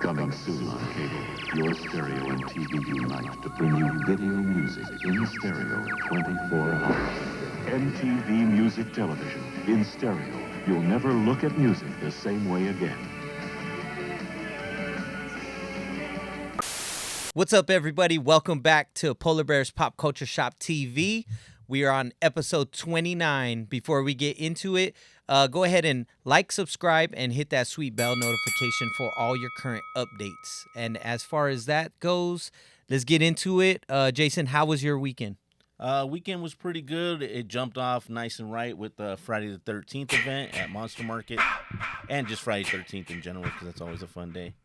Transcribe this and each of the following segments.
Coming soon on cable, your stereo and TV unite to bring you video music in stereo 24 hours. MTV Music Television in stereo. You'll never look at music the same way again. What's up, everybody? Welcome back to Polar Bears Pop Culture Shop TV. We are on episode 29. Before we get into it, go ahead and like, subscribe, and hit that sweet bell notification for all your current updates. And as far as that goes, let's get into it. Jason, how was your weekend? Weekend was pretty good. It jumped off nice and right with the Friday the 13th event at Monster Market, and just Friday 13th in general because that's always a fun day.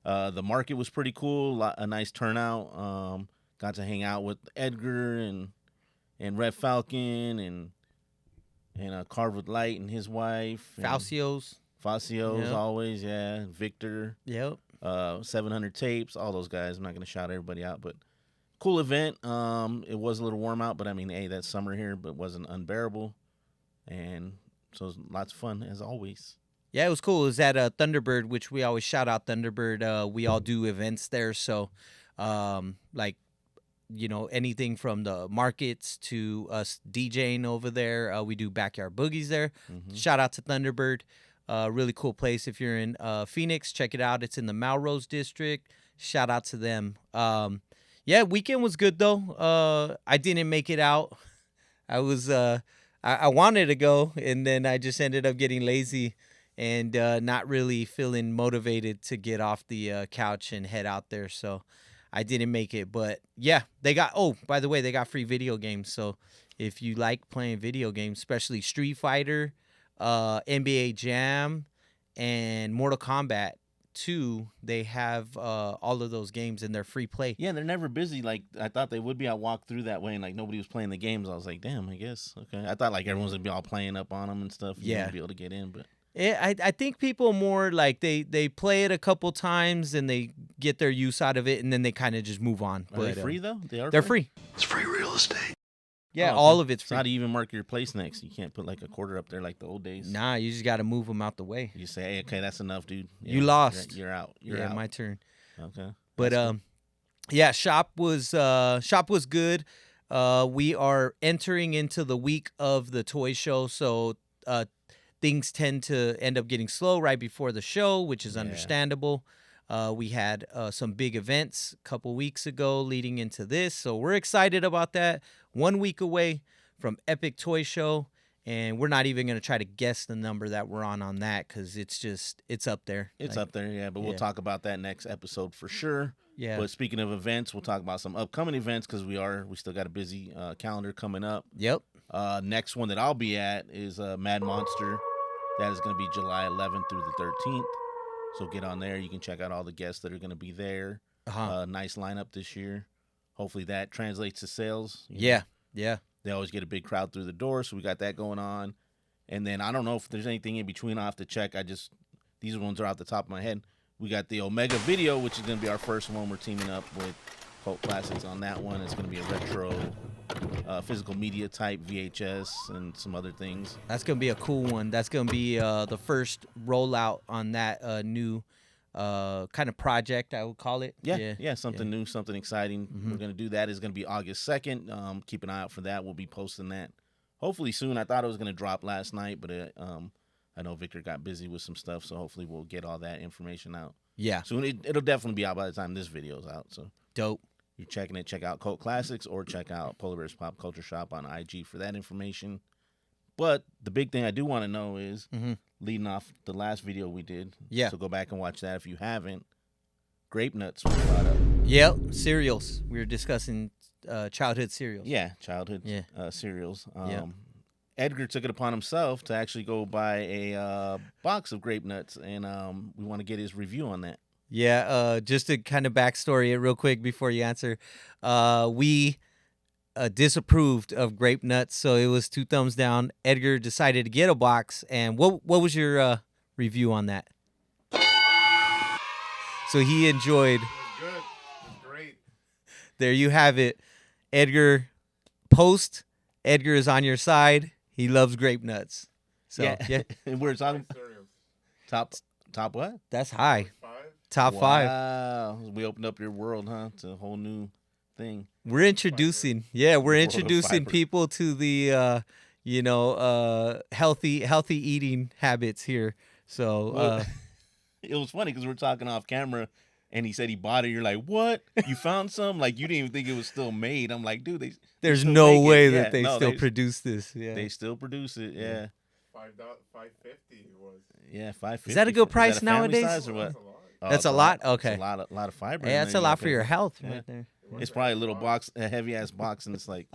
But the market was pretty cool, a nice turnout. Got to hang out with Edgar and Red Falcon and Carved with Light and his wife. Facios, yep. Always, yeah. Victor. Yep. 700 Tapes, all those guys. I'm not going to shout everybody out, but cool event. It was a little warm out, but I mean, hey, that's summer here, but it wasn't unbearable. And so it was lots of fun, as always. Yeah, it was cool. It was at Thunderbird, which we always shout out Thunderbird. We all do events there, so anything from the markets to us DJing over there. We do backyard boogies there. Mm-hmm. Shout out to Thunderbird. Really cool place. If you're in Phoenix, check it out. It's in the Melrose district. Shout out to them. Yeah, weekend was good though. I didn't make it out. I was I wanted to go, and then I just ended up getting lazy and not really feeling motivated to get off the couch and head out there. So I didn't make it. But yeah, by the way, they got free video games. So if you like playing video games, especially Street Fighter, NBA Jam, and Mortal Kombat 2, they have all of those games and they're free play. Yeah, they're never busy like I thought they would be. I walked through that way and like nobody was playing the games. I was like, damn, I guess. Okay. I thought like everyone's going to be all playing up on them and stuff. You wouldn't be able to get in, but I think people more like they play it a couple times and they get their use out of it and then they kind of just move on. Are they free though? They're free. It's free real estate. Yeah, all of it's free. So how do you even mark your place next? You can't put like a quarter up there like the old days. Nah, you just got to move them out the way. You say, hey, okay, that's enough, dude. Yeah, you lost. You're out. You're out. My turn. Okay. But cool. Yeah, shop was good. We are entering into the week of the toy show, so things tend to end up getting slow right before the show, which is understandable. We had some big events a couple weeks ago leading into this, so we're excited about that. 1 week away from Epic Toy Show, and we're not even going to try to guess the number that we're on that because it's up there. It's up there, yeah, but we'll talk about that next episode for sure. Yeah. But speaking of events, we'll talk about some upcoming events because we still got a busy calendar coming up. Yep. Next one that I'll be at is Mad Monster. That is going to be July 11th through the 13th. So get on there. You can check out all the guests that are going to be there. Nice lineup this year. Hopefully that translates to sales. Yeah. They always get a big crowd through the door, so we got that going on. And then I don't know if there's anything in between. I'll have to check. These ones are off the top of my head. We got the Omega Video, which is going to be our first one. We're teaming up with Cult Classics on that one. It's going to be a retro physical media type VHS and some other things. That's going to be a cool one. That's going to be the first rollout on that new kind of project, I would call it. Yeah, something new, something exciting. Mm-hmm. We're going to do that. It's going to be August 2nd. Keep an eye out for that. We'll be posting that hopefully soon. I thought it was going to drop last night, but I know Victor got busy with some stuff, so hopefully we'll get all that information out. Yeah. Soon. It'll definitely be out by the time this video's out. So dope. You're checking it, check out Cult Classics or check out Polar Bears Pop Culture Shop on IG for that information. But the big thing I do want to know is, leading off the last video we did, so go back and watch that if you haven't, Grape Nuts was brought up. Yep, cereals. We were discussing childhood cereals. Yeah, childhood cereals. Edgar took it upon himself to actually go buy a box of Grape Nuts, and we want to get his review on that. Yeah, just to kind of backstory it real quick before you answer. We disapproved of Grape Nuts, so it was 2 thumbs down. Edgar decided to get a box, and what was your review on that? So he enjoyed. It was good. It was great. There you have it. Edgar, post. Edgar is on your side. He loves Grape Nuts. So yeah. And we're talking top what? That's high. 5? Top 5. Wow. We opened up your world, huh? To a whole new thing. We're introducing, we're World of introducing fiber. people to the, healthy eating habits here. So, Well, it was funny because we were talking off camera, and he said he bought it. You're like, what? You found some? Like, you didn't even think it was still made. I'm like, dude, they there's still no make it. way Yeah, that they no, still produce this. Yeah. They still produce it. Yeah. $5.50 was. Yeah, $5.50. Is that a good price Is that a family nowadays? size or what? That's a lot. Oh, That's it's a lot? It's Okay. a lot of fiber. Yeah, in that's there. a You lot gotta for your pay health Yeah. right there. It's probably a little box, a heavy ass box, and it's like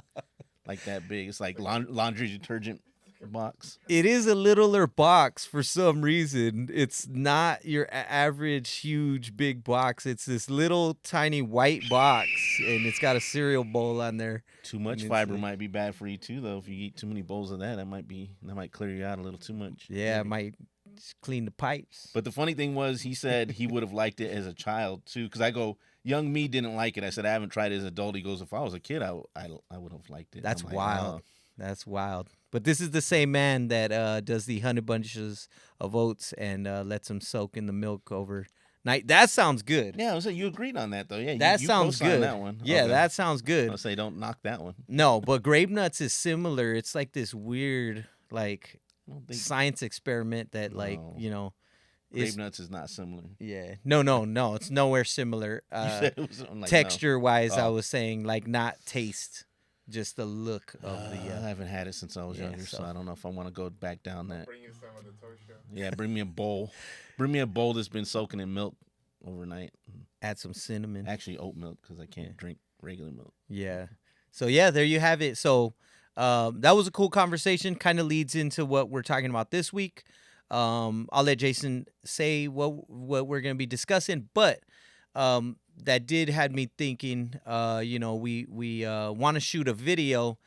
that big. It's like laundry detergent box. It is a littler box for some reason. It's not your average huge big box. It's this little tiny white box, and it's got a cereal bowl on there. Too much fiber might be bad for you too, though. If you eat too many bowls of that might clear you out a little too much. Yeah, it might just clean the pipes. But the funny thing was, he said he would have liked it as a child too. Because I go, young me didn't like it. I said I haven't tried it as an adult. He goes, if I was a kid, I would have liked it. That's I'm like, wild. "Oh." That's wild. But this is the same man that does the honey bunches of oats and lets them soak in the milk overnight. That sounds good. Yeah, I was saying you agreed on that though. Yeah, That you sounds co-signed good. That one. Yeah, Okay. that sounds good. I'll say don't knock that one. No, but grape nuts is similar. It's like this weird, like I don't think science experiment that, No. Grape nuts is not similar. Yeah. No. It's nowhere similar. You said it was something like Texture wise, I Oh. was saying like not taste, just the look of I the. haven't had it since I was yeah, younger, so so- I don't know if I want to go back down that. Bring you some of the tosha. Yeah, bring me a bowl. Bring me a bowl that's been soaking in milk overnight. Add some cinnamon. Actually, oat milk because I can't drink regular milk. Yeah. So yeah, there you have it. So that was a cool conversation. Kind of leads into what we're talking about this week. I'll let Jason say what we're gonna be discussing, but that did had me thinking. We want to shoot a video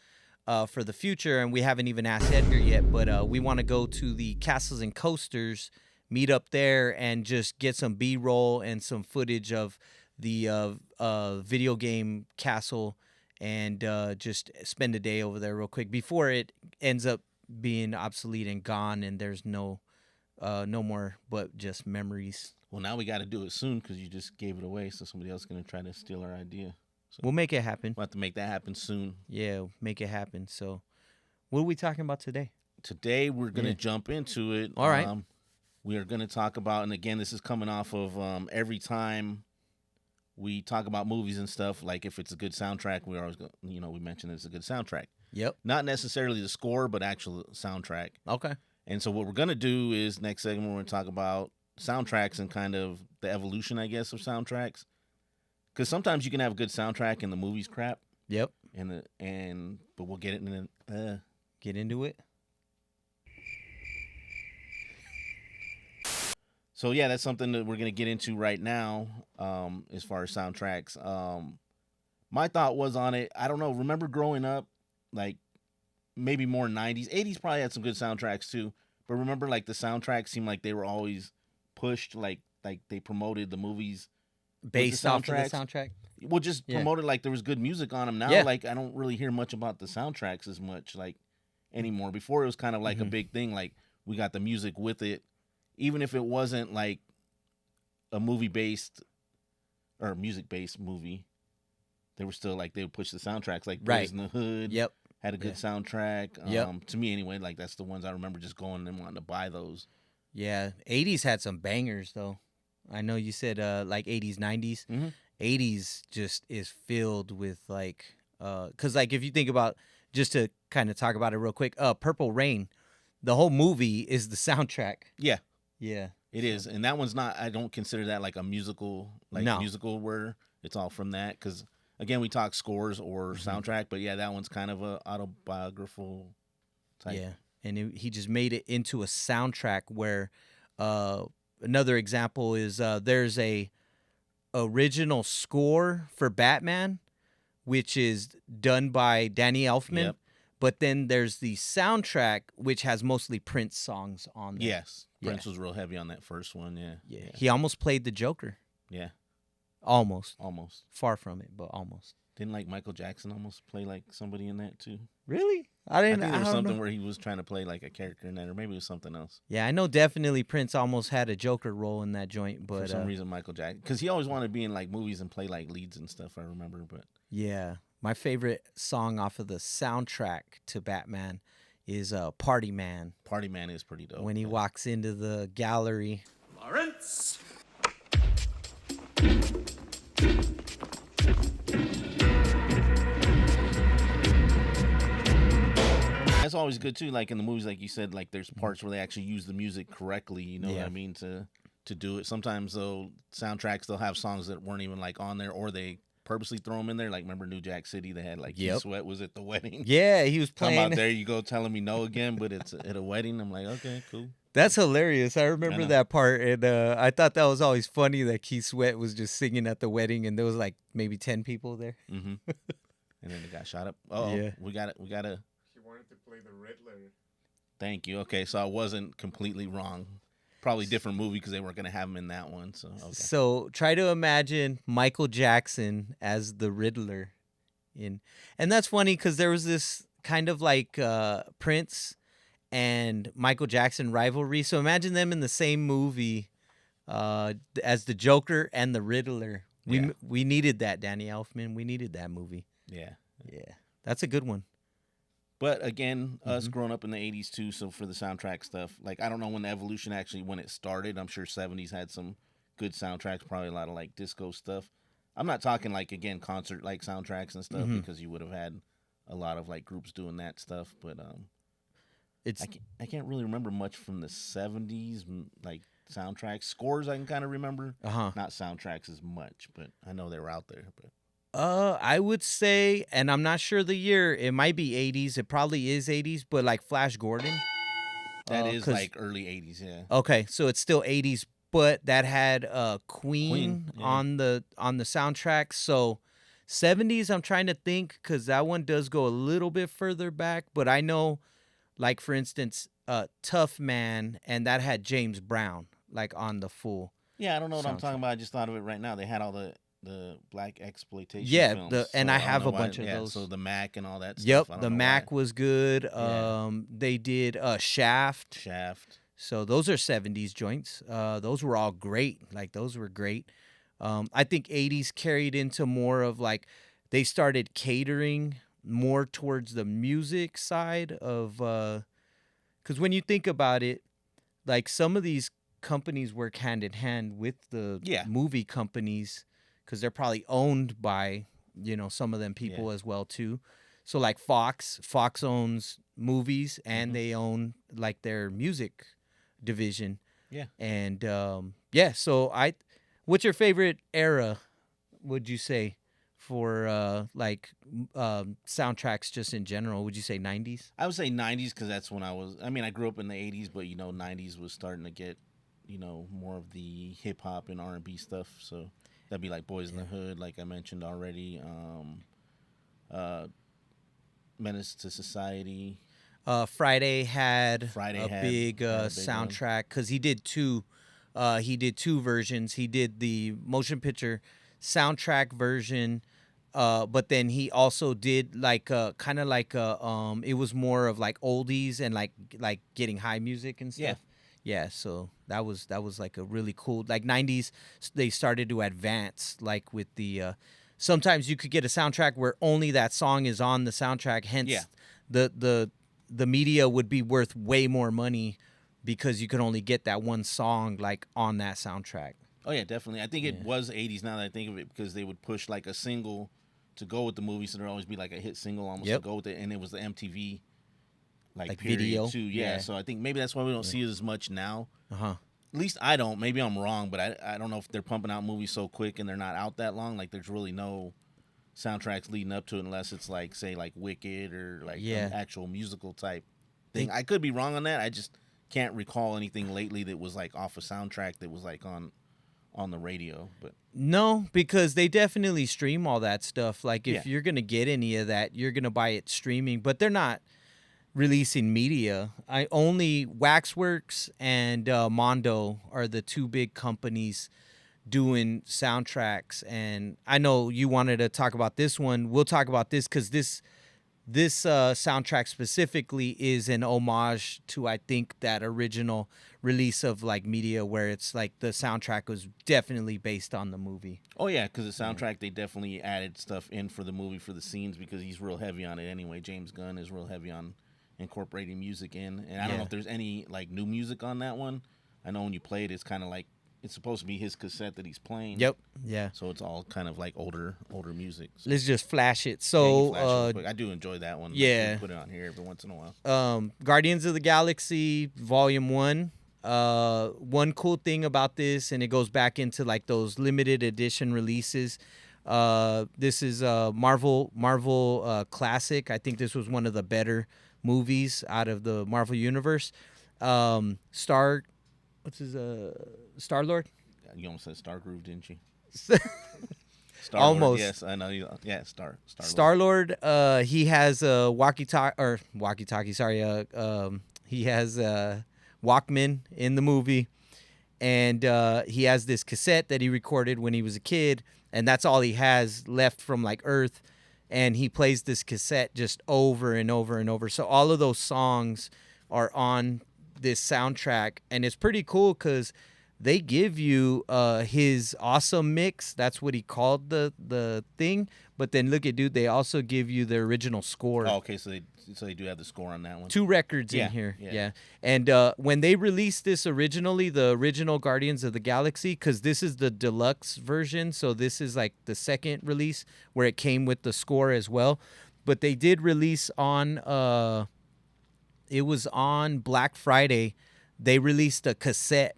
for the future, and we haven't even asked Edgar yet. But we want to go to the Castles and Coasters, meet up there, and just get some B-roll and some footage of the video game castle, and just spend a day over there real quick before it ends up being obsolete and gone, and there's no more but just memories. Well, now we got to do it soon because you just gave it away, so somebody else is going to try to steal our idea. So We'll make it happen. we'll have to make that happen soon. Yeah, make it happen. So, what are we talking about today? Today, we're going to Yeah. jump into it. All right. We are going to talk about, and again, this is coming off of every time we talk about movies and stuff, like if it's a good soundtrack, we always go, we mention it's a good soundtrack. Yep. Not necessarily the score, but actual soundtrack. Okay. And so what we're going to do is next segment, we're going to talk about soundtracks and kind of the evolution, I guess, of soundtracks. Because sometimes you can have a good soundtrack and the movie's crap. Yep. But we'll get it in Get into it. So yeah, that's something that we're gonna get into right now. As far as soundtracks, my thought was on it. I don't know. Remember growing up, like maybe more '90s, '80s probably had some good soundtracks too. But remember, like the soundtracks seemed like they were always pushed, like they promoted the movies Based off of the soundtracks? soundtrack. Well, just Yeah. promoted like there was good music on them. Now, Yeah. like I don't really hear much about the soundtracks as much like anymore. Before it was kind of like a Mhm. big thing. Like we got the music with it, even if it wasn't like a movie based or music based movie. They were still like they would push the soundtracks. Like Right. Boys in the Hood Yep. had a good soundtrack. Yep. To me anyway, like that's the ones I remember just going and wanting to buy those. Yeah. 80s had some bangers though. I know you said like 80s, 90s. Mhm. 80s just is filled with like because like if you think about, just to kind of talk about it real quick, Purple Rain, the whole movie is the soundtrack. Yeah. Yeah. It is, and that one's not. I don't consider that like a musical, No. musical where it's all from that. Because again, we talk scores or soundtrack, but yeah, that one's kind of a autobiographical type. Yeah, and he just made it into a soundtrack where another example is there's a original score for Batman, which is done by Danny Elfman. Yep. But then there's the soundtrack, which has mostly Prince songs on there. Yes, Yeah. Prince was real heavy on that first one. Yeah. Yeah. He almost played the Joker. Yeah. Almost. Almost. Far from it, but almost. Didn't like Michael Jackson almost play like somebody in that too? Really? I I didn't. think there was don't something know. where he was trying to play like a character in that, or maybe it was something else. Yeah, I know definitely Prince almost had a Joker role in that joint, For but some reason, Michael Jackson, because he always wanted to be in like movies and play like leads and stuff. I remember, but yeah, my favorite song off of the soundtrack to Batman is "Party Man" Party Man is pretty dope. when he yeah. walks into the gallery. Lawrence! That's always good too. Like in the movies, like you said, like there's parts where they actually use the music correctly. You know what Yeah. I mean? To do it. Sometimes though, soundtracks they'll have songs that weren't even like on there, or they purposely throw them in there. Like remember New Jack City? They had like Yep. Keith Sweat was at the wedding. Yeah, he was Talking playing. about there you go telling me no again, but it's at a wedding. I'm like, okay, cool. That's hilarious. I remember know. that part, and I thought that was always funny that Keith Sweat was just singing at the wedding, and there was like maybe 10 people there. Mm-hmm. And then it got shot up. Oh, Yeah. we got it. We got to. He wanted to play the Riddler. Thank you. Okay, so I wasn't completely wrong. Probably different movie because they weren't going to have him in that one. So okay. So try to imagine Michael Jackson as the Riddler, and that's funny because there was this kind of like Prince and Michael Jackson rivalry. So imagine them in the same movie as the Joker and the Riddler. Yeah. We needed that, Danny Elfman. We needed that movie. Yeah. Yeah, that's a good one. But again, us Mhm. growing up in the 80s too, so for the soundtrack stuff, like I don't know when the evolution actually when it started. I'm sure 70s had some good soundtracks, probably a lot of like disco stuff. I'm not talking like again concert like soundtracks and stuff Mhm. because you would have had a lot of like groups doing that stuff, but It's I can't really remember much from the 70s like soundtracks. Scores I can kind of remember. uh-huh. Not soundtracks as much, but I know they were out there, but I would say, and I'm not sure the year. It might be 80s. It probably is 80s, but like Flash Gordon. that is 'cause- like early 80s, yeah. Okay, so it's still 80s, but that had Queen yeah. on the soundtrack. So 70s, I'm trying to think because that one does go a little bit further back. But I know, like for instance, Tough Man, and that had James Brown like on the full. Yeah, I don't know what I'm soundtrack. talking about. I just thought of it right now. They had all the black exploitation Yeah, films. and so I don't have know a why- bunch of yeah, those. So the Mac and all that stuff. Yep, I don't the know Mac why. was good. Yeah. They did Shaft. Shaft. So those are 70s joints. Those were all great. Like those were great. I think 80s carried into more of like they started catering more towards the music side of because when you think about it, like some of these companies work hand in hand with the Yeah. movie companies because they're probably owned by some of them people as well too. So like Fox owns movies and Mhm. they own like their music division. Yeah. And so what's your favorite era, would you say, for soundtracks just in general? Would you say 90s? I would say 90s because that's when I grew up in the 80s, but 90s was starting to get more of the hip hop and R&B stuff. So that'd be like Boys in the Hood, like I mentioned already. Menace to Society. Friday had Friday a had big a big one. soundtrack because he did two versions. He did the motion picture soundtrack version, but then he also did like kind of like it was more of like oldies and like getting high music and stuff. Yeah, so that was like a really cool, like 90s. They started to advance like with the sometimes you could get a soundtrack where only that song is on the soundtrack. Hence, Yeah. the media would be worth way more money because you could only get that one song like on that soundtrack. Oh yeah, definitely. I think it was 80s now that I think of it because they would push like a single to go with the movie, so there'd always be like a hit single almost Yep. to go with it, and it was the MTV Like period video? too. Yeah. Yeah. So I think maybe that's why we don't see it as much now. Uh-huh. At least I don't. Maybe I'm wrong, but I don't know if they're pumping out movies so quick and they're not out that long. Like there's really no soundtracks leading up to it unless it's like say like Wicked or like Yeah. an actual musical type thing. I could be wrong on that. I just can't recall anything lately that was like off a soundtrack that was like on the radio. But No, because they definitely stream all that stuff. Like if Yeah. you're gonna get any of that, you're gonna buy it streaming. But they're not releasing media. Only Waxworks and Mondo are the two big companies doing soundtracks. And I know you wanted to talk about this one. We'll talk about this because this soundtrack specifically is an homage to, I think, that original release of like Media, where it's like the soundtrack was definitely based on the movie. Oh yeah, because the soundtrack they definitely added stuff in for the movie for the scenes because he's real heavy on it anyway. James Gunn is real heavy on incorporating music in, and I don't know if there's any like new music on that one. I know when you play it, it's kind of like it's supposed to be his cassette that he's playing. Yep. Yeah. So it's all kind of like older music. So, Let's just flash it. yeah, you So, flash it real quick. I do enjoy that one. yeah. Like, we put it on here every once in a while. Guardians of the Galaxy Volume 1. One cool thing about this, and it goes back into like those limited edition releases. This is a Marvel classic. I think this was one of the better movies out of the Marvel universe. Star-Lord? You almost said Star Groove, didn't you? Almost. Yes, I know you. Yeah, Star-Lord. He has a walkie-talkie. Sorry. He has a Walkman in the movie, and he has this cassette that he recorded when he was a kid, and that's all he has left from like Earth. And he plays this cassette just over and over and over. So all of those songs are on this soundtrack, and it's pretty cool because they give you his awesome mix. That's what he called the thing. But then look at, dude, they also give you the original score. Oh, okay, so they do have the score on that one. 2 records in here. Yeah. And when they released this originally, the original Guardians of the Galaxy, because this is the deluxe version, so this is like the second release where it came with the score as well. But they did release on, it was on Black Friday, they released a cassette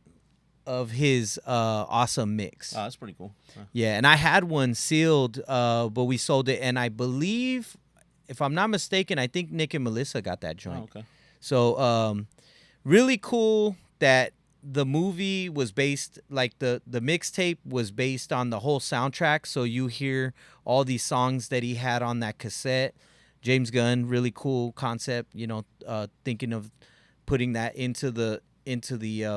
of his awesome mix. Oh, that's pretty cool. Huh. Yeah, and I had one sealed, but we sold it, and I believe, if I'm not mistaken, I think Nick and Melissa got that joint. Oh, okay. So, really cool that the movie was based, like the mixtape was based on the whole soundtrack. So you hear all these songs that he had on that cassette. James Gunn, really cool concept. Thinking of putting that into the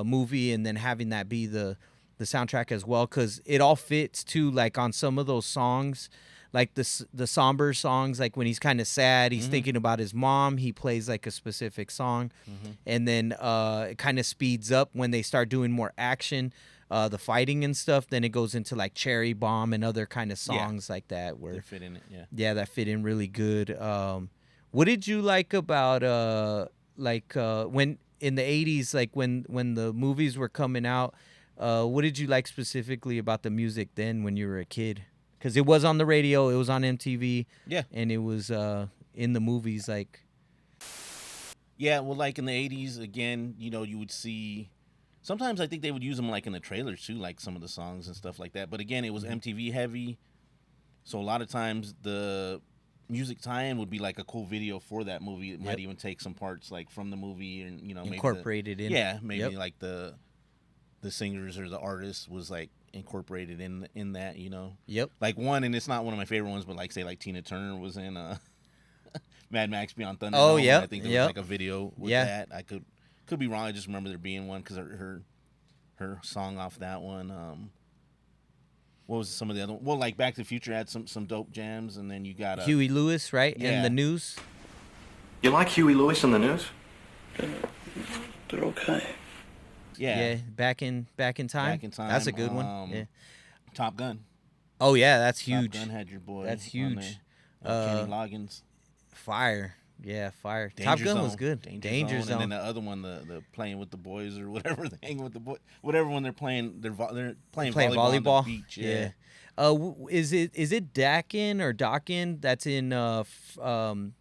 movie and then having that be the soundtrack as well, because it all fits too. Like on some of those songs, like the somber songs, like when he's kind of sad, he's thinking about his mom, he plays like a specific song. And then it kind of speeds up when they start doing more action, the fighting and stuff. Then it goes into like Cherry Bomb and other kind of songs like that where they fit in it. Yeah, that fit in really good. What did you like about when in the 80s, like when the movies were coming out, what did you like specifically about the music then when you were a kid? Because it was on the radio, it was on MTV, and it was in the movies. Like, yeah, well, like in the 80s, again, you would see. Sometimes I think they would use them like in the trailers too, like some of the songs and stuff like that. But again, it was MTV heavy, so a lot of times the music tie-in would be like a cool video for that movie. It might even take some parts like from the movie and incorporated in. Yeah, maybe like the singers or the artist was like incorporated in that. Yep. Like one, and it's not one of my favorite ones, but like say like Tina Turner was in Mad Max Beyond Thunder. Oh yeah. I think there was like a video with that. I could be wrong. I just remember there being one because her song off that one. What was some of the other? Well, like Back to the Future had some dope jams, and then you got Huey Lewis, right? Yeah. And the News. You like Huey Lewis and the News? They're okay. Yeah. Back in time. Back in Time. That's a good one. Yeah. Top Gun. Oh yeah, that's huge. Top Gun had your boy. That's on huge. there. Kenny Loggins. Fire. Yeah, fire. Danger Top Gun Zone. was good. Danger Zone. And then the other one, the playing with the boys or whatever, the hanging with the boys, whatever one they're playing volleyball on the beach. Yeah. Is it Dakin or Dokken that's in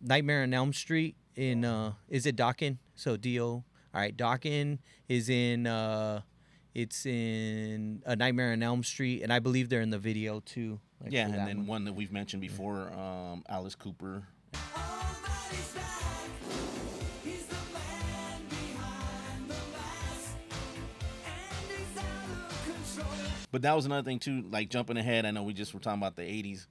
Nightmare on Elm Street? Is it Dokken? So D-O. All right, Dokken is in it's in A Nightmare on Elm Street, and I believe they're in the video too. Like and then one that we've mentioned before, Alice Cooper. But that was another thing too, like jumping ahead. I know we just were talking about the 80s.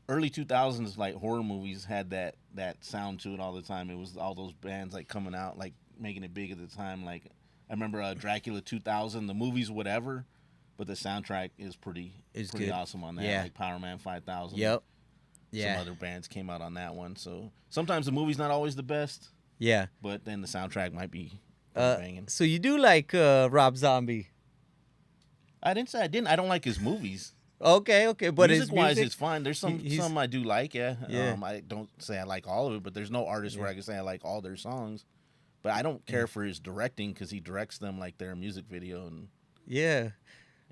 Early 2000s, like horror movies had that sound to it all the time. It was all those bands like coming out, like making it big at the time. Like I remember Dracula 2000, the movies, whatever. but the soundtrack is pretty good. awesome on that. Yeah. Like Power Man 5000. Yep. Some Yeah. other bands came out on that one. So sometimes the movie's not always the best, Yeah. but then the soundtrack might be banging. So you do like Rob Zombie? I didn't say I didn't. I don't like his movies. Okay, but his Music-wise, music, it's fine. There's some I do like, yeah. Yeah. I don't say I like all of it, but there's no artist where I can say I like all their songs. But I don't care for his directing because he directs them like they're a music video, and yeah.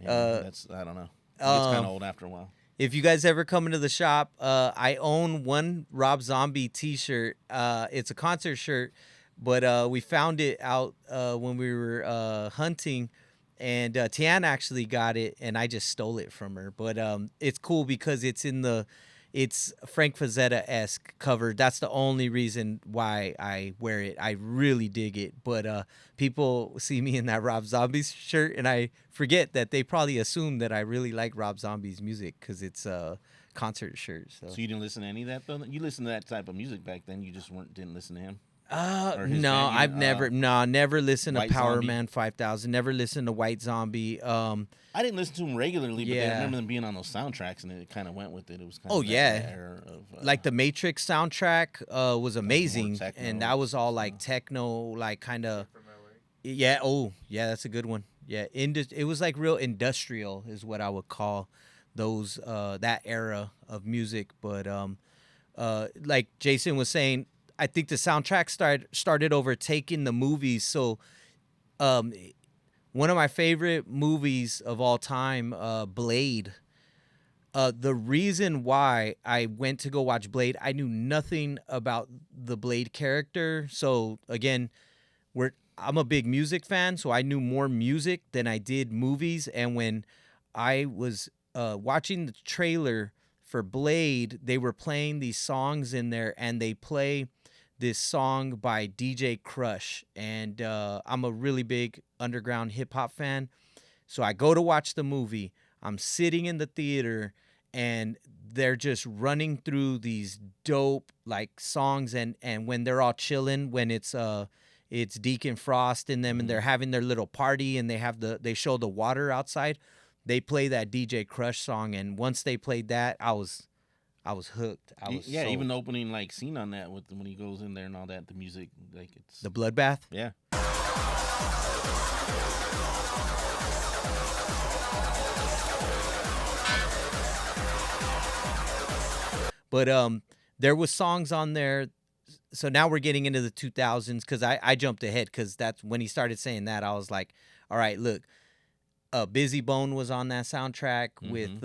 that's I don't know. It gets kind of old after a while. If you guys ever come into the shop, I own one Rob Zombie T-shirt. It's a concert shirt, but we found it out when we were hunting, and Tiana actually got it, and I just stole it from her. But it's cool because it's Frank Frazetta-esque cover. That's the only reason why I wear it. I really dig it. But people see me in that Rob Zombie shirt, and I forget that they probably assume that I really like Rob Zombie's music because it's a concert shirt. So you didn't listen to any of that though? You listened to that type of music back then. You just didn't listen to him. His no, band, I've never listened to White Power Zombie? Man 5000. Never listened to White Zombie. I didn't listen to him regularly, but I Yeah. remember them being on those soundtracks, and it kind of went with it. It was kind Oh, of that yeah. era of Like the Matrix soundtrack was amazing, techno and that was all like techno, like kind of. From LA. Yeah. Oh, yeah. That's a good one. Yeah. It was like real industrial, is what I would call those that era of music. But like Jason was saying, I think the soundtrack started overtaking the movies. So, one of my favorite movies of all time, Blade. The reason why I went to go watch Blade, I knew nothing about the Blade character. So again, I'm a big music fan, so I knew more music than I did movies. And when I was watching the trailer for Blade, they were playing these songs in there, and they play this song by DJ Crush. And I'm a really big underground hip hop fan. So I go to watch the movie. I'm sitting in the theater, and they're just running through these dope like songs, and when they're all chilling, when it's Deacon Frost in them, and they're having their little party, and they show the water outside. They play that DJ Crush song, and once they played that, I was hooked. Even the opening like scene on that when he goes in there and all that, the music, like it's the bloodbath. yeah. But there was songs on there. So now we're getting into the 2000s, because I jumped ahead, because that's when he started saying that. I was like, all right, look, Busy Bone was on that soundtrack with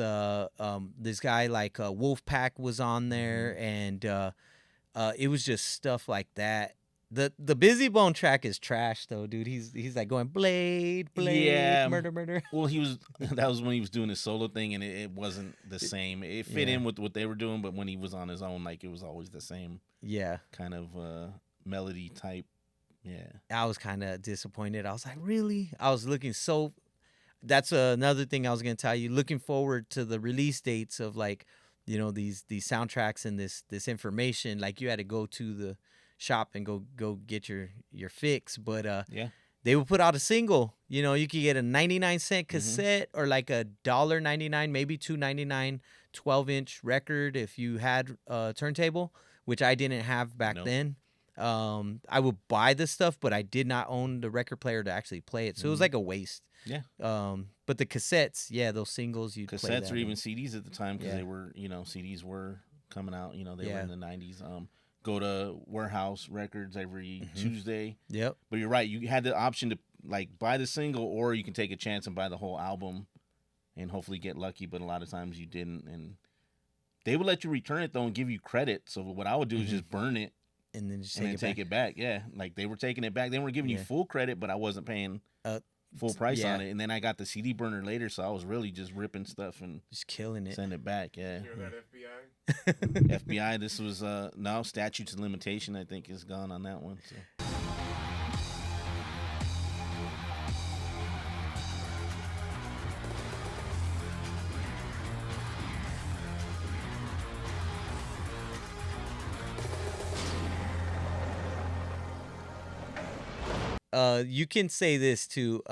this guy like Wolfpack was on there, and it was just stuff like that. The Busy Bone track is trash though, dude. He's like going blade, Yeah. murder. Well, that was when he was doing his solo thing, and it wasn't the same. It fit in with what they were doing, but when he was on his own, like it was always the same Yeah. kind of melody type. Yeah. I was kind of disappointed. I was like, really? I was looking so. That's another thing I was gonna tell you. Looking forward to the release dates of like, these soundtracks and this information. Like you had to go to the shop and go get your fix. But Yeah. they would put out a single. You could get a 99-cent cassette or like a $1.99, maybe $2.99, 12-inch record if you had a turntable, which I didn't have back Nope. then. I would buy the stuff, but I did not own the record player to actually play it, so it was like a waste. Yeah. But the cassettes, those singles, you'd play Cassettes that or even on. CDs at the time, because Yeah. they were, CDs were coming out. They were Yeah. in the 90s. Go to Warehouse Records every Tuesday. Yep. But you're right. You had the option to like buy the single, or you can take a chance and buy the whole album, and hopefully get lucky. But a lot of times you didn't, and they would let you return it though and give you credit. So what I would do is just burn it And then just and then take it back. Yeah, like they were taking it back. They weren't giving you Yeah. full credit, but I wasn't paying full price on it. And then I got the CD burner later, so I was really just ripping stuff and just killing it. send it back. Yeah. Hear that, FBI? FBI. This was no statutes of limitation. I think is gone on that one. So. You can say this too.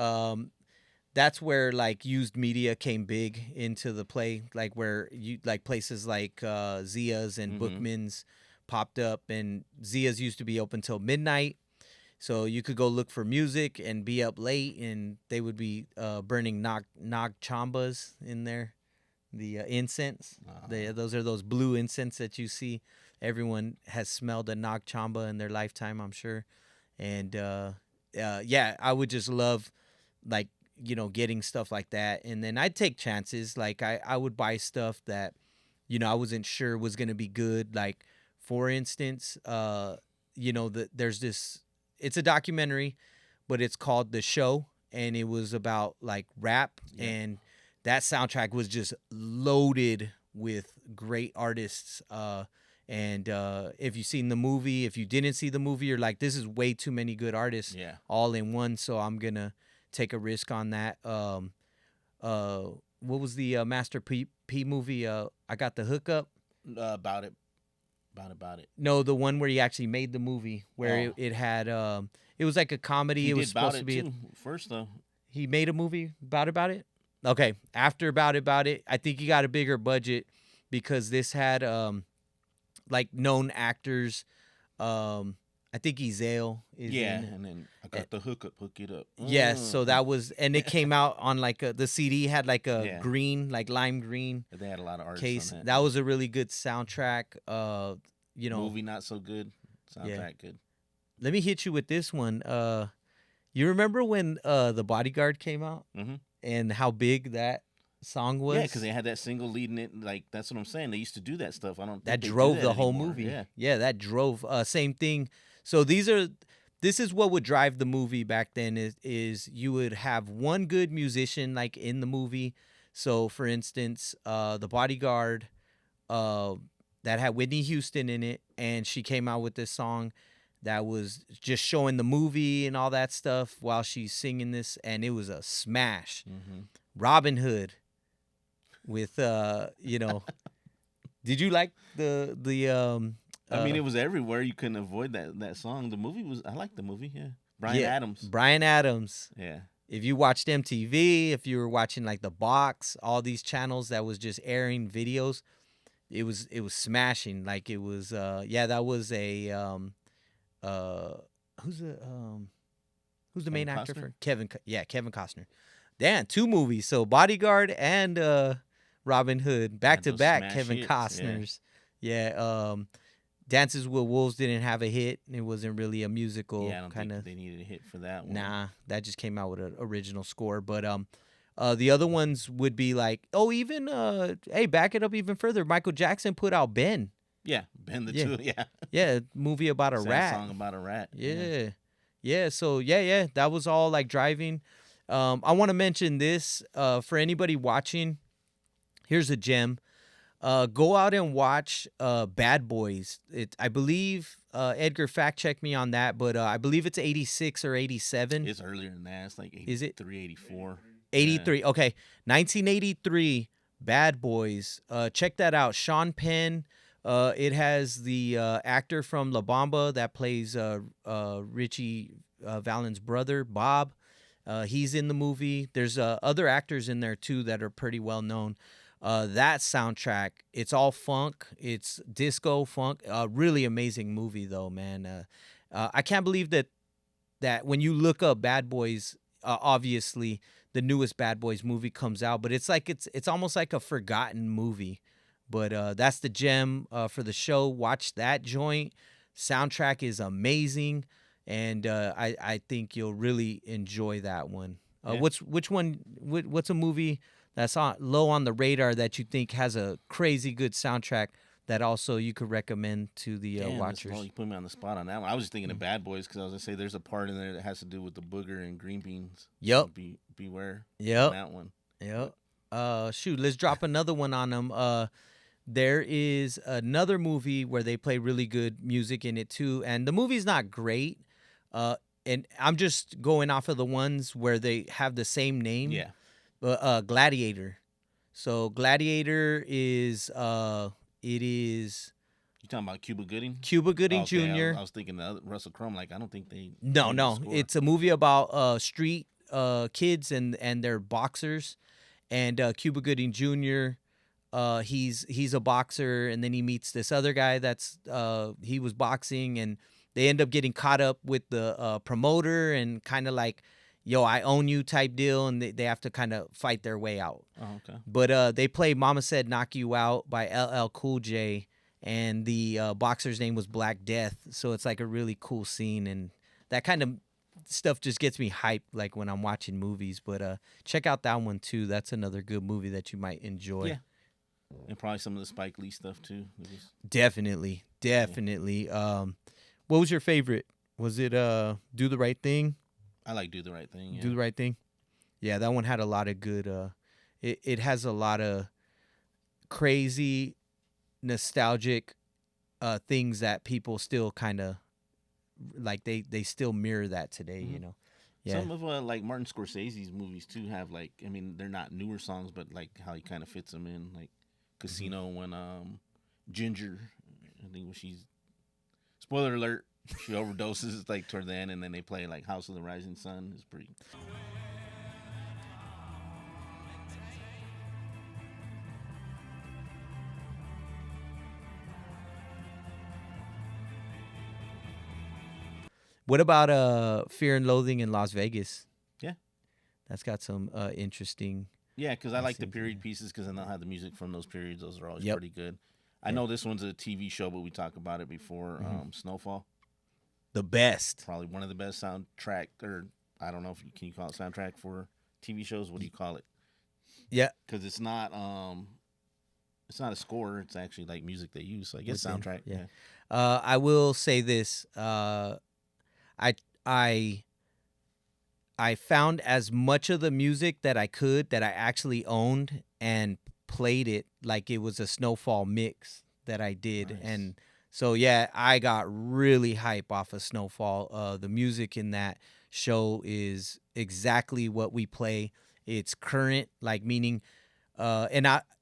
that's where like used media came big into the play, like where you like places like Zia's and Bookman's popped up, and Zia's used to be open till midnight. So you could go look for music and be up late, and they would be burning nag chambas in there, the incense. Those are those blue incense that you see. Everyone has smelled a nag chamba in their lifetime, I'm sure. And yeah, I would just love like getting stuff like that, and then I'd take chances. Like I would buy stuff that I wasn't sure was gonna be good. Like for instance, there's this. It's a documentary, but it's called The Show, and it was about like rap, and that soundtrack was just loaded with great artists. And if you've seen the movie, if you didn't see the movie, you're like, this is way too many good artists all in one. So I'm gonna take a risk on that. What was the Master P movie? I Got the Hookup. About it. No, the one where he actually made the movie, where it had it was like a comedy. It was supposed to be first though. He made a movie about it. Okay, after about it, I think he got a bigger budget because this had like known actors. I think Ezale is in. And then I Got the Hookup, Hook It Up. Yes, so that was, and it came out on like the CD had like a green, like lime green. They had a lot of artists case. on That was a really good soundtrack. Movie not so good, soundtrack good. Let me hit you with this one. You remember when The Bodyguard came out and how big that song was? Yeah, because they had that single leading it. Like that's what I'm saying. They used to do that stuff. I don't. Think That they do drove that the whole anymore. movie. Yeah, that drove. Same thing. So this is what would drive the movie back then. Is you would have one good musician like in the movie. So for instance, The Bodyguard, that had Whitney Houston in it, and she came out with this song that was just showing the movie and all that stuff while she's singing this, and it was a smash. Robin Hood with did you like the I mean, it was everywhere. You couldn't avoid that song. The movie was. I liked the movie. Yeah, Brian Adams. Yeah. If you watched MTV, if you were watching like The Box, all these channels that was just airing videos, it was smashing. Like it was that was a who's the main actor for Kevin Costner. Damn, 2 movies. So Bodyguard and Robin Hood back to back Kevin Costner's. Yeah. Dances with Wolves didn't have a hit. It wasn't really a musical. Yeah, I don't think they needed a hit for that one. Nah, that just came out with an original score. But the other ones would be like, even hey, back it up even further. Michael Jackson put out Ben. Yeah, Ben the Two. Yeah. Yeah, movie about a rat. Song about a rat. Yeah. So that was all like driving. I want to mention this for anybody watching. Here's a gem. Go out and watch Bad Boys. I believe Edgar fact checked me on that, but I believe it's 86 or 87. It's earlier than that. It's like 83, is it 84. 83. Yeah. Okay, 1983. Bad Boys. Check that out. Sean Penn. It has the actor from La Bamba that plays Richie Valens' brother, Bob. He's in the movie. There's other actors in there too that are pretty well known. That soundtrack, it's all funk. It's disco funk. Really amazing movie though, man. I can't believe that when you look up Bad Boys, obviously the newest Bad Boys movie comes out, but it's like it's almost like a forgotten movie. But that's the gem for the show. Watch that joint. Soundtrack is amazing, and I think you'll really enjoy that one. What's a movie that's low on the radar that you think has a crazy good soundtrack that also you could recommend to the watchers? You put me on the spot on that one. I was just thinking of Bad Boys because I was gonna say there's a part in there that has to do with the booger and green beans. Yep. So beware. Yep. That one. Yep. Shoot, let's drop another one on them. There is another movie where they play really good music in it too, and the movie's not great. And I'm just going off of the ones where they have the same name. Yeah. Gladiator. So Gladiator is it is. You talking about Cuba Gooding? Cuba Gooding Jr. I was thinking of Russell Crowe. Like I don't think they. No. It's a movie about street kids and they're boxers, and Cuba Gooding Jr. He's a boxer, and then he meets this other guy that's he was boxing, and they end up getting caught up with the promoter and kind of like, yo, I own you type deal, and they have to kind of fight their way out. Oh, okay. But they play Mama Said Knock You Out by LL Cool J, and the boxer's name was Black Death, so it's like a really cool scene, and that kind of stuff just gets me hyped like when I'm watching movies. But check out that one too. That's another good movie that you might enjoy. Yeah. And probably some of the Spike Lee stuff too. Definitely. What was your favorite? Was it Do the Right Thing? I like Do the Right Thing. Yeah. Do the Right Thing? Yeah, that one had a lot of good it has a lot of crazy nostalgic things that people still kind of like they still mirror that today, you know. Yeah. Some of like Martin Scorsese's movies too have like, I mean, they're not newer songs, but like how he kind of fits them in, like Casino when Ginger, I think when she's, spoiler alert, she overdoses like toward the end, and then they play like House of the Rising Sun. It's pretty. What about Fear and Loathing in Las Vegas? Yeah. That's got some interesting. Yeah, because I like the scenes, period yeah. pieces because I know how the music from those periods. Those are always Yep. pretty good. I know this one's a TV show, but we talked about it before. Snowfall, The best. probably one of the best soundtrack, or I don't know if you call it soundtrack for TV shows. What do you call it? Yeah. Because it's not a score. It's actually like music they use. So I guess Within, soundtrack. yeah. I will say this. I found as much of the music that I could that I actually owned and played it like it was a Snowfall mix that I did. Nice. And so, yeah, I got really hype off of Snowfall. The music in that show is exactly what we play. It's current, like meaning,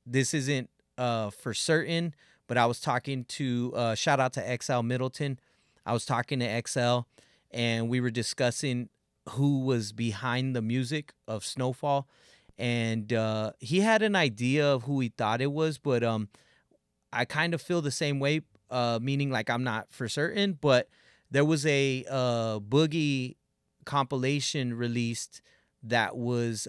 this isn't for certain, but I was talking to, shout out to XL Middleton. I was talking to XL, and we were discussing who was behind the music of Snowfall, and he had an idea of who he thought it was, but I kind of feel the same way, meaning like I'm not for certain, but there was a Boogie compilation released that was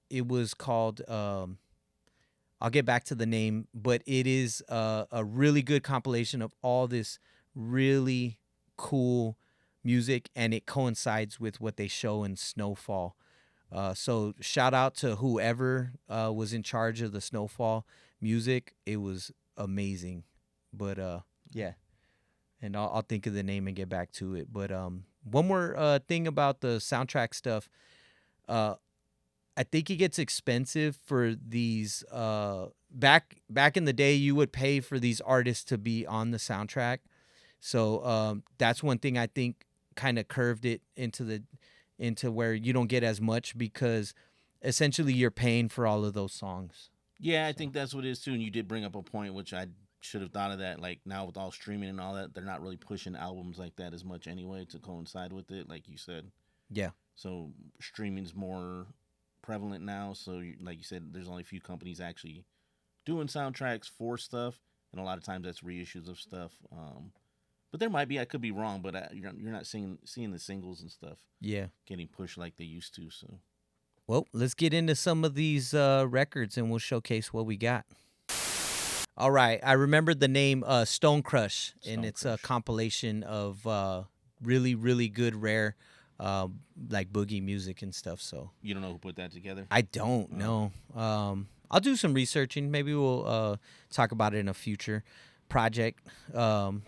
it was called I'll get back to the name, but it is a really good compilation of all this really cool music, and it coincides with what they show in Snowfall. So shout out to whoever was in charge of the Snowfall music. It was amazing. But yeah, and I'll think of the name and get back to it. But one more thing about the soundtrack stuff. I think it gets expensive for these. Back in the day, you would pay for these artists to be on the soundtrack. So that's one thing I think kind of curved it into where you don't get as much, because essentially you're paying for all of those songs. Yeah, I think that's what it is too. And you did bring up a point, which I should have thought of that. Like now with all streaming and all that, they're not really pushing albums like that as much anyway to coincide with it, like you said. Yeah. So streaming's more prevalent now. So like you said, there's only a few companies actually doing soundtracks for stuff, and a lot of times that's reissues of stuff. But there might be, I could be wrong, but you're not seeing the singles and stuff. Yeah. Getting pushed like they used to. So. Well, let's get into some of these records, and we'll showcase what we got. All right. I remembered the name Stone Crush, and it's a compilation of really, really good, rare, like boogie music and stuff. So You don't know who put that together? I don't know. I'll do some researching. Maybe we'll talk about it in a future project,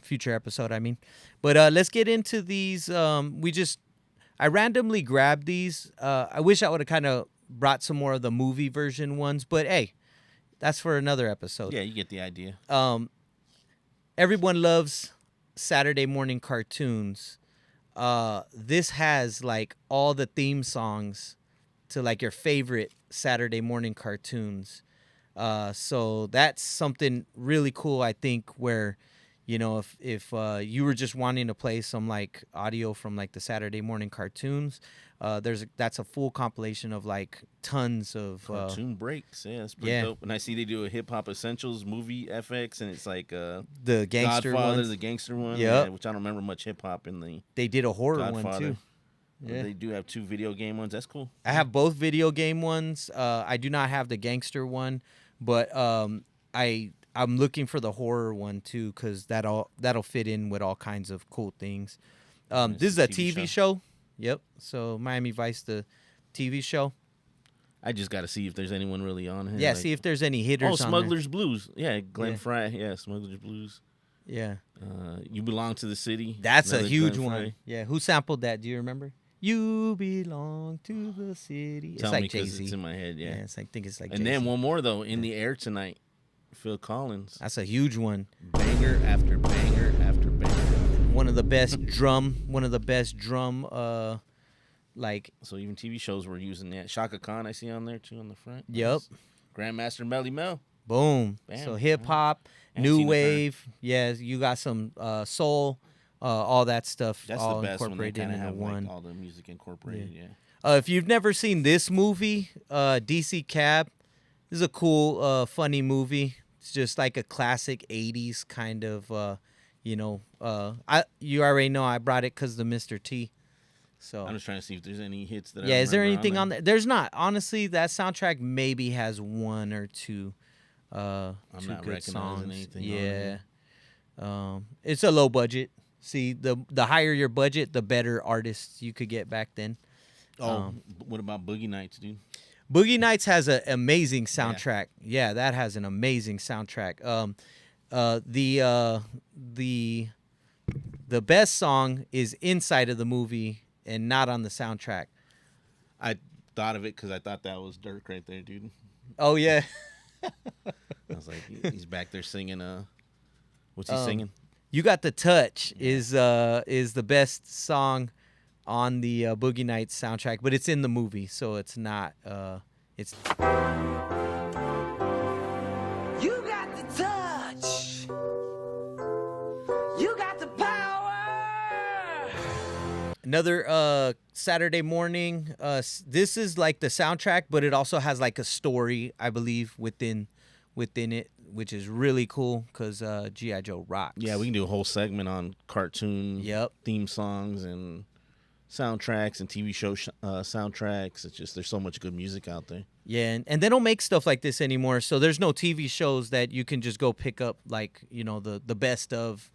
future episode, I mean. But let's get into these. I randomly grabbed these. I wish I would have kind of brought some more of the movie version ones, but hey, that's for another episode. Yeah, you get the idea. Everyone loves Saturday morning cartoons. This has like all the theme songs to like your favorite Saturday morning cartoons. So that's something really cool, I think, where you know, if you were just wanting to play some like audio from like the Saturday morning cartoons, that's a full compilation of like tons of Cartoon breaks. Yeah, that's pretty yeah. dope. And I see they do a Hip Hop Essentials movie FX, and it's like the gangster Godfather, ones. the gangster one. Yep. Yeah, which I don't remember much hip hop in the They did a horror Godfather. one too. Yeah. They do have 2 video game ones. That's cool. I have both video game ones. I do not have the gangster one, but I'm looking for the horror one too, because that'll fit in with all kinds of cool things. This is a TV show. Yep. So Miami Vice, the TV show. I just got to see if there's anyone really on here. Yeah, like, see if there's any hitters. Oh, on there. Smuggler's Blues. Yeah, Glenn Yeah. Fry. Yeah, Smuggler's Blues. Yeah. You Belong to the City. That's a Another huge Glenn one. Fry. Yeah. Who sampled that? Do you remember? You belong to the city. Tell it's like me, 'cause Jay-Z. it's in my head. Yeah. It's like, I think it's like And Jay-Z. then one more though, In the Air Tonight, Phil Collins. That's a huge one. Banger after banger after banger. One of the best drum. Like. So even TV shows were using that. Shaka Khan I see on there too on the front. Yep. Grandmaster Melly Mel. Boom. Bam. So hip hop, And new Tina wave. Yeah, you got some soul, all that stuff. That's all the best when they incorporated kind of into have one. like all the music incorporated. Yeah. If you've never seen this movie, DC Cab, this is a cool, funny movie. It's just like a classic '80s kind of, you already know I brought it because the Mr. T. So I'm just trying to see if there's any hits that. yeah, I is there remember anything on there? There's not. Honestly, that soundtrack maybe has 1 or 2. Two not good recognizing songs. anything on Yeah, it's a low budget. See, the higher your budget, the better artists you could get back then. Oh, what about Boogie Nights, dude? Boogie Nights has an amazing soundtrack. Yeah, that has an amazing soundtrack. The best song is inside of the movie and not on the soundtrack. I thought of it because I thought that was Dirk right there, dude. Oh yeah. I was like, he's back there singing. What's he singing? You Got the Touch is the best song on the Boogie Nights soundtrack, but it's in the movie, so it's not. It's. You got the touch. You got the power. Another Saturday morning. This is like the soundtrack, but it also has like a story, I believe, within it, which is really cool because G.I. Joe rocks. Yeah, we can do a whole segment on cartoon theme songs and soundtracks and TV show soundtracks. It's just there's so much good music out there. Yeah, and they don't make stuff like this anymore, so there's no TV shows that you can just go pick up like, the best of,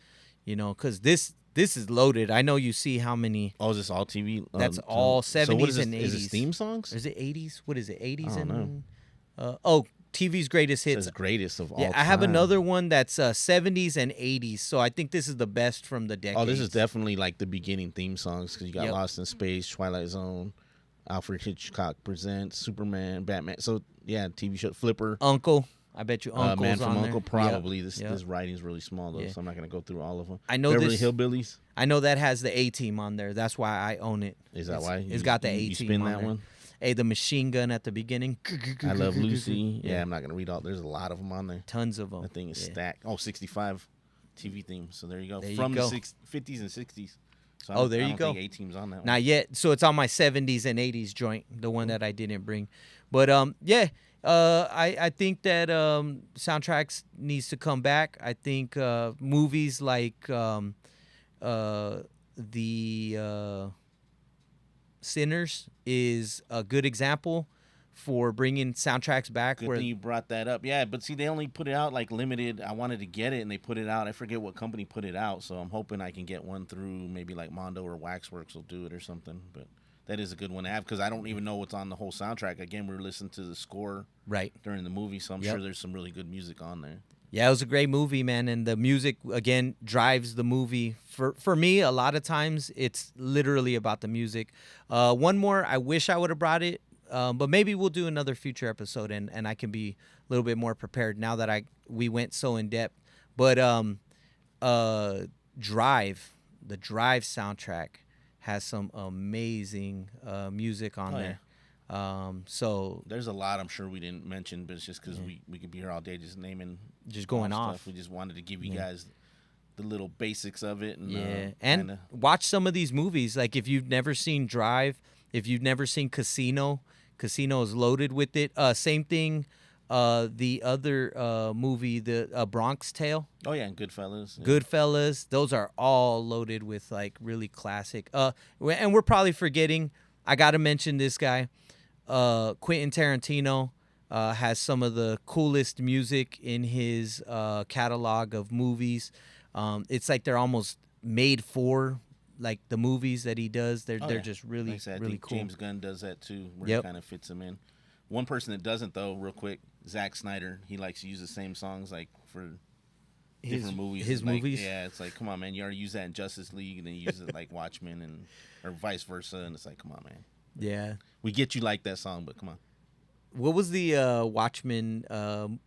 because this is loaded. I know you see how many. Oh, is this all TV? That's all 70s so what is and this, 80s. Is this theme songs? Or is it 80s? What is it? 80s I don't and TV's greatest It hits. says greatest of all Yeah, I have another one that's 70s and 80s. So I think this is the best from the decade. Oh, this is definitely like the beginning theme songs because you got Yep. Lost in Space, Twilight Zone, Alfred Hitchcock Presents, Superman, Batman. So yeah, TV show Flipper. Uncle. I bet you Uncle's Man from on Uncle. there. Probably. Yep. This writing's really small though, Yeah. so I'm not gonna go through all of them. I know Beverly this. Hillbillies. I know that has the A-Team on there. That's why I own it. Is that why? It's got the You A-Team spin on that there. one? Hey, the machine gun at the beginning. I Love Lucy. Yeah, I'm not gonna read all. There's a lot of them on there. Tons of them. That thing is Yeah. stacked. Oh, 65 TV themes. So there you go. There you From go. the 50s and 60s. So Oh, there I you don't go. think A-Team's on that one. Not yet. So it's on my 70s and 80s joint, the one that I didn't bring. But I think that soundtracks needs to come back. I think movies like Sinners is a good example for bringing soundtracks back. Good thing you brought that up. Yeah, but see, they only put it out like limited. I wanted to get it, and they put it out. I forget what company put it out, so I'm hoping I can get one through maybe like Mondo or Waxworks will do it or something. But that is a good one to have because I don't even know what's on the whole soundtrack. Again, we were listening to the score right during the movie, so I'm Yep. sure there's some really good music on there. Yeah, it was a great movie, man, and the music again drives the movie. For me, a lot of times it's literally about the music. One more, I wish I would have brought it, but maybe we'll do another future episode, and I can be a little bit more prepared now that we went so in depth. But Drive, the Drive soundtrack has some amazing music on Oh, there. So There's a lot I'm sure we didn't mention, but it's just because we could be here all day just naming just going all off. stuff. We just wanted to give you guys the little basics of it. And, and kinda, watch some of these movies. Like if you've never seen Drive, if you've never seen Casino is loaded with it. Same thing. The other movie, the Bronx Tale. oh yeah, and Goodfellas. Yeah. Goodfellas. Those are all loaded with like really classic. And we're probably forgetting. I got to mention this guy, Quentin Tarantino. Has some of the coolest music in his catalog of movies. It's like they're almost made for like the movies that he does. They're just really like I said, I really think cool. James Gunn does that too, where Yep. it kind of fits him in. One person that doesn't though, real quick, Zack Snyder. He likes to use the same songs like for different movies. His Like, movies. yeah, it's like, come on, man, you already use that in Justice League, and then you use it like Watchmen, and or vice versa, and it's like, come on, man. Yeah. We get you like that song, but come on. What was the Watchmen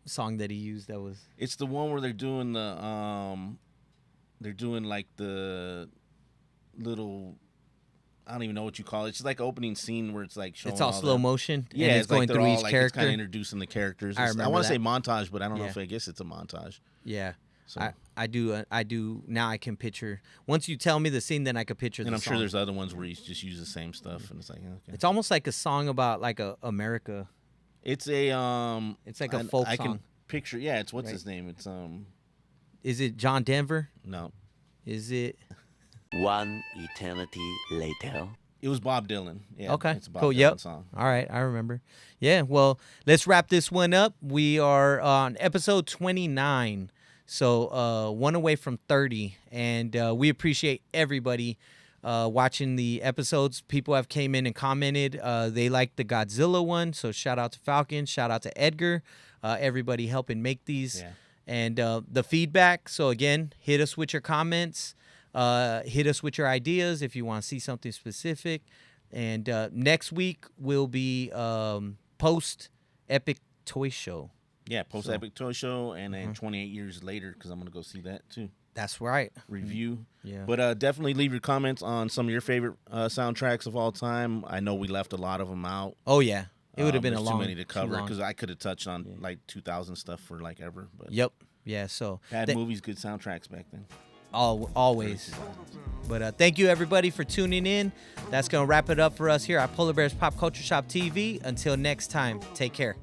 song that he used? That was It's the one where they're doing like the little, I don't even know what you call it. It's just like an opening scene where it's like showing. it's all slow motion. Yeah, and it's going like they're through all, each like, character. It's kind of introducing the characters. I remember want to that. say montage, but I don't know Yeah. if I guess it's a montage. Yeah. So. I do now. I can picture. Once you tell me the scene, then I could picture. And the I'm sure song. there's other ones where you just use the same stuff, and it's like, okay. It's almost like a song about like America. It's a It's like a folk I song. can picture. Yeah, it's what's Right. his name? It's Is it John Denver? no, Is it? One eternity later. it was Bob Dylan. Yeah, Okay. it's a Bob Cool. Dylan Yep. song. All right. I remember. Yeah. Well, let's wrap this one up. We are on episode 29. So one away from 30. And we appreciate everybody watching the episodes. People have came in and commented. They liked the Godzilla one. So shout out to Falcon. Shout out to Edgar. Everybody helping make these. Yeah. And the feedback. So again, hit us with your comments. Hit us with your ideas if you want to see something specific. And next week will be post Epic Toy Show. Yeah, post Epic Toy Show, and then 28 years later, because I'm gonna go see that too. That's right. Review. Yeah. But definitely leave your comments on some of your favorite soundtracks of all time. I know we left a lot of them out. Oh yeah, it would have been a there's long. too many to cover long. because I could have touched on like 2000 stuff for like ever. But Yep. Yeah. So bad movies, good soundtracks back then. always. But thank you everybody for tuning in. That's gonna wrap it up for us here at Polar Bears Pop Culture Shop TV. Until next time, take care.